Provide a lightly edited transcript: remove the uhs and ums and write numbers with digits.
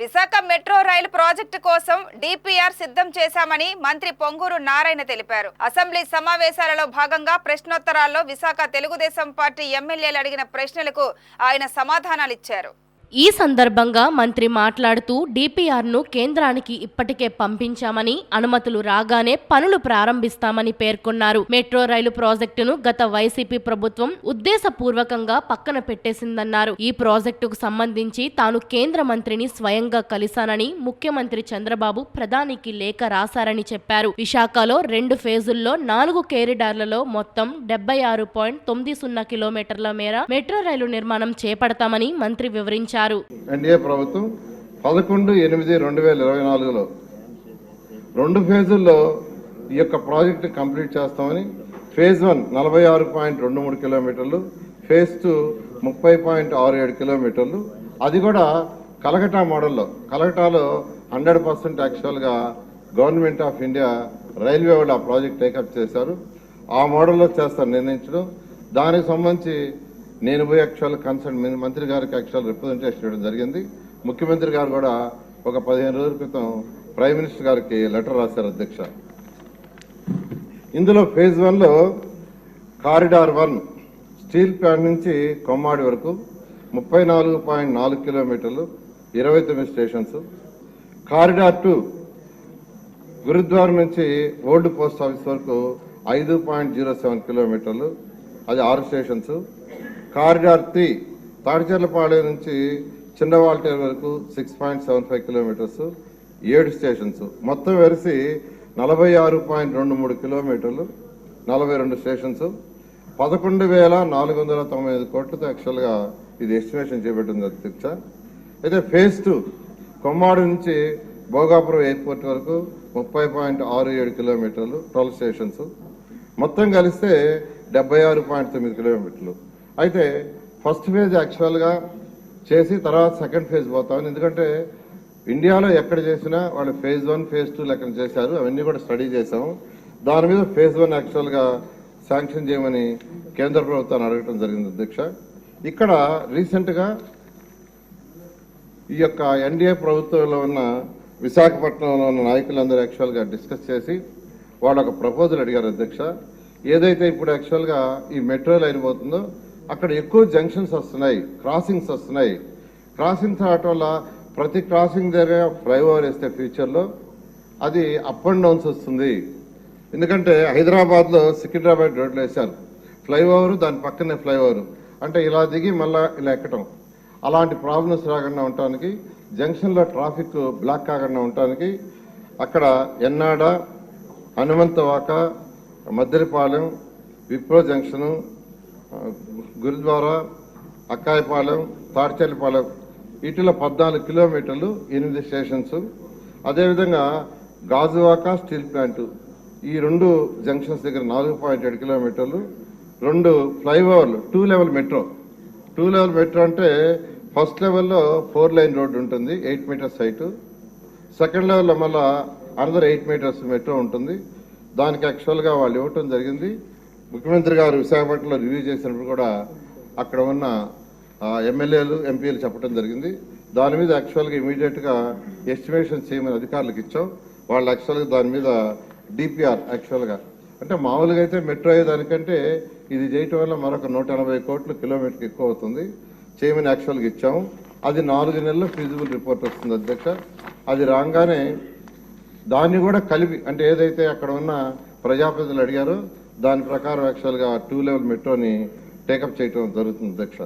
Visakha metro రైలు project కోసం DPR సిద్ధం చేశామని మంత్రి పొంగూరు నారాయణ తెలిపారు. అసెంబ్లీ సమావేశాలలో భాగంగా ప్రశ్నోత్తరాల్లో విశాఖ తెలుగుదేశం పార్టీ ఎమ్మెల్యేలు అడిగిన ప్రశ్నలకు ఆయన సమాధానాలిచ్చారు. ఈ సందర్భంగా మంత్రి మాట్లాడుతూ డిపిఆర్ను కేంద్రానికి ఇప్పటికే పంపించామని, అనుమతులు రాగానే పనులు ప్రారంభిస్తామని పేర్కొన్నారు. మెట్రో రైలు ప్రాజెక్టును గత వైసీపీ ప్రభుత్వం ఉద్దేశపూర్వకంగా పక్కన పెట్టేసిందన్నారు. ఈ ప్రాజెక్టుకు సంబంధించి తాను కేంద్ర మంత్రిని స్వయంగా కలిశానని, ముఖ్యమంత్రి చంద్రబాబు ప్రధానికి లేఖ రాశారని చెప్పారు. విశాఖలో 2 ఫేజుల్లో 4 కారిడార్లలో మొత్తం 76.90 కిలోమీటర్ల మేర మెట్రో రైలు నిర్మాణం చేపడతామని మంత్రి వివరించారు. ఎన్డీఏ ప్రభుత్వం 11/8/2024లో 2 ఫేజుల్లో ఈ యొక్క ప్రాజెక్టు కంప్లీట్ చేస్తామని, ఫేజ్ 1 46.23 కిలోమీటర్లు, ఫేజ్ 2 30.67 కిలోమీటర్లు, అది కూడా కలకటా మోడల్లో. కలకటాలో 100% యాక్చువల్గా గవర్నమెంట్ ఆఫ్ ఇండియా రైల్వే వాళ్ళు ఆ ప్రాజెక్ట్ టేకప్ చేశారు. ఆ మోడల్లో చేస్తారు నిర్ణయించడం. దానికి సంబంధించి నేను పోయి యాక్చువల్ కన్సర్న్ మంత్రి గారికి యాక్చువల్ రిప్రజెంటేషన్ ఇవ్వడం జరిగింది. ముఖ్యమంత్రి గారు కూడా ఒక 15 రోజుల క్రితం ప్రైమ్ మినిస్టర్ గారికి లెటర్ రాశారు అధ్యక్ష. ఇందులో ఫేజ్ 1లో కారిడార్ 1 స్టీల్ ప్లాంట్ నుంచి కొమ్మాడి వరకు 34.4 కిలోమీటర్లు, 29 స్టేషన్స్. కారిడార్ 2 గురుద్వారం నుంచి ఓల్డ్ పోస్ట్ ఆఫీస్ వరకు 5.07 కిలోమీటర్లు, అది 6 స్టేషన్స్. కారిడార్ 3 తాడిచెర్లపాలెం నుంచి చిన్నవాల్టేరు వరకు 6.75 కిలోమీటర్స్, 7 స్టేషన్స్. మొత్తం వెలిసి 46.23 కిలోమీటర్లు, 42 స్టేషన్స్. 11,495 కోట్లతో యాక్చువల్గా ఇది ఎస్టిమేషన్ చేపట్టింది అధ్యక్ష. అయితే ఫేజ్ 2 కొమ్మాడి నుంచి భోగాపురం ఎయిర్పోర్ట్ వరకు 30.67 కిలోమీటర్లు, 12 స్టేషన్స్. మొత్తం కలిస్తే 76.9 కిలోమీటర్లు. అయితే ఫస్ట్ ఫేజ్ యాక్చువల్గా చేసి తర్వాత సెకండ్ ఫేజ్ పోతామని, ఎందుకంటే ఇండియాలో ఎక్కడ చేసినా వాళ్ళు ఫేజ్ 1 ఫేజ్ 2 లెక్కన చేశారు. అవన్నీ కూడా స్టడీ చేశాము. దాని మీద ఫేజ్ 1 యాక్చువల్గా శాంక్షన్ చేయమని కేంద్ర ప్రభుత్వాన్ని అడగటం జరిగింది అధ్యక్ష. ఇక్కడ రీసెంట్గా ఈ యొక్క ఎన్డీఏ ప్రభుత్వంలో ఉన్న విశాఖపట్నంలో ఉన్న నాయకులందరూ యాక్చువల్గా డిస్కస్ చేసి వాళ్ళు ఒక ప్రపోజల్ అడిగారు అధ్యక్ష. ఏదైతే ఇప్పుడు యాక్చువల్గా ఈ మెట్రో లైన్ పోతుందో అక్కడ ఎక్కువ జంక్షన్స్ వస్తున్నాయి, క్రాసింగ్స్ వస్తున్నాయి. క్రాసింగ్స్ రావటం వల్ల ప్రతి క్రాసింగ్ దగ్గర ఫ్లైఓవర్ వేస్తే ఫ్యూచర్లో అది అప్ అండ్ డౌన్స్ వస్తుంది. ఎందుకంటే హైదరాబాద్లో సికింద్రాబాద్ రోడ్లు వేశారు, ఫ్లైఓవర్ దాని పక్కనే ఫ్లైఓవర్, అంటే ఇలా దిగి మళ్ళా ఇలా ఎక్కటం. అలాంటి ప్రాబ్లమ్స్ రాకుండా ఉండటానికి, జంక్షన్లో ట్రాఫిక్ బ్లాక్ కాకుండా ఉండటానికి అక్కడ ఎన్నాడ, హనుమంతవాక, మద్దెలపాలెం, విప్రో జంక్షను, గురుద్వారా, అక్కాయపాలెం, తాడిచెర్లపాలెం, ఇటులో 14 కిలోమీటర్లు, 8 స్టేషన్స్. అదేవిధంగా గాజువాక స్టీల్ ప్లాంటు ఈ 2 జంక్షన్స్ దగ్గర 4.7 కిలోమీటర్లు, 2 ఫ్లైఓవర్లు, 2 లెవెల్ మెట్రో. 2 లెవెల్ మెట్రో అంటే ఫస్ట్ లెవెల్లో 4 లైన్ రోడ్డు ఉంటుంది, 8 మీటర్స్ హైట్. సెకండ్ లెవెల్లో మళ్ళీ అనదర్ 8 మీటర్స్ మెట్రో ఉంటుంది. దానికి యాక్చువల్గా వాళ్ళు ఇవ్వటం జరిగింది. ముఖ్యమంత్రి గారు విశాఖపట్నంలో రివ్యూ చేసినప్పుడు కూడా అక్కడ ఉన్న ఎమ్మెల్యేలు, ఎంపీలు చెప్పడం జరిగింది. దాని మీద యాక్చువల్గా ఇమీడియట్గా ఎస్టిమేషన్ చేయమని అధికారులకు ఇచ్చాం. వాళ్ళు యాక్చువల్గా దాని మీద డిపిఆర్ యాక్చువల్గా అంటే మామూలుగా అయితే మెట్రో అయ్యేదానికంటే ఇది చేయటం వల్ల మరొక 180 కోట్లు కిలోమీటర్కి ఎక్కువ అవుతుంది, చేయమని యాక్చువల్గా ఇచ్చాము. అది 4 నెలల్లో ఫీజిబుల్ రిపోర్ట్ వస్తుంది అధ్యక్ష. అది రాగానే దాన్ని కూడా కలిపి, అంటే ఏదైతే అక్కడ ఉన్న ప్రజాప్రతినిధులు అడిగారో దాని ప్రకారం యాక్చువల్గా 2 లెవెల్ మెట్రోని టేకప్ చేయడం జరుగుతుంది అధ్యక్ష.